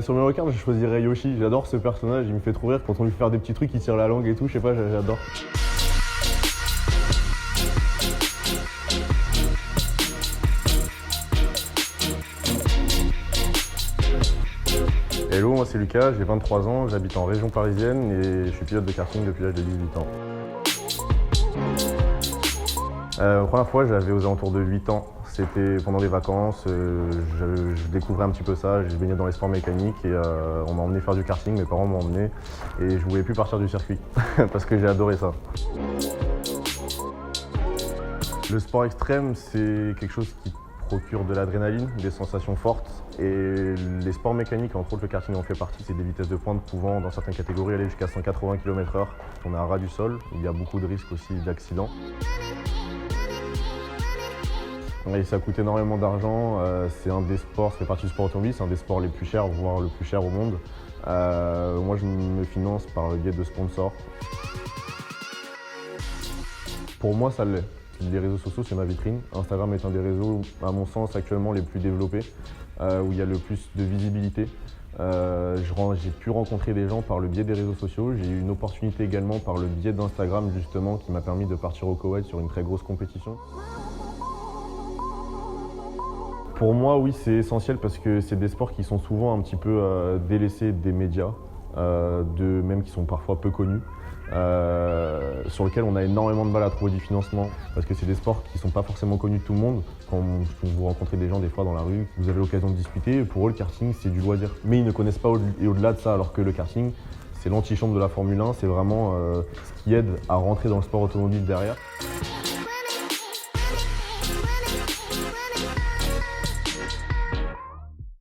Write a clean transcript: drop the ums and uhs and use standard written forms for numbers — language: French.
Sur Mario Kart, je choisirais Yoshi. J'adore ce personnage, il me fait trop rire. Quand on lui fait faire des petits trucs, il tire la langue et tout, je sais pas, j'adore. Hello, moi c'est Lucas, j'ai 23 ans, j'habite en région parisienne et je suis pilote de karting depuis l'âge de 18 ans. La première fois, j'avais aux alentours de 8 ans. C'était pendant les vacances, je découvrais un petit peu ça, je baignais dans les sports mécaniques et on m'a emmené faire du karting, mes parents m'ont emmené et je ne voulais plus partir du circuit parce que j'ai adoré ça. Le sport extrême, c'est quelque chose qui procure de l'adrénaline, des sensations fortes et les sports mécaniques, entre autres le karting en fait partie, c'est des vitesses de pointe pouvant dans certaines catégories aller jusqu'à 180 km/h. On est à ras du sol, il y a beaucoup de risques aussi d'accidents. Et ça coûte énormément d'argent, c'est un des sports, ça fait partie du sport automobile, c'est un des sports les plus chers, voire le plus cher au monde. Moi je me finance par le biais de sponsors. Pour moi ça l'est. Les réseaux sociaux c'est ma vitrine. Instagram est un des réseaux à mon sens actuellement les plus développés, où il y a le plus de visibilité. J'ai pu rencontrer des gens par le biais des réseaux sociaux. J'ai eu une opportunité également par le biais d'Instagram justement qui m'a permis de partir au Koweït sur une très grosse compétition. Pour moi, oui, c'est essentiel parce que c'est des sports qui sont souvent un petit peu délaissés des médias, même qui sont parfois peu connus, sur lesquels on a énormément de mal à trouver du financement parce que c'est des sports qui ne sont pas forcément connus de tout le monde. Quand vous rencontrez des gens des fois dans la rue, vous avez l'occasion de discuter, pour eux le karting c'est du loisir. Mais ils ne connaissent pas au-delà de ça, alors que le karting c'est l'antichambre de la Formule 1, c'est vraiment ce qui aide à rentrer dans le sport automobile derrière.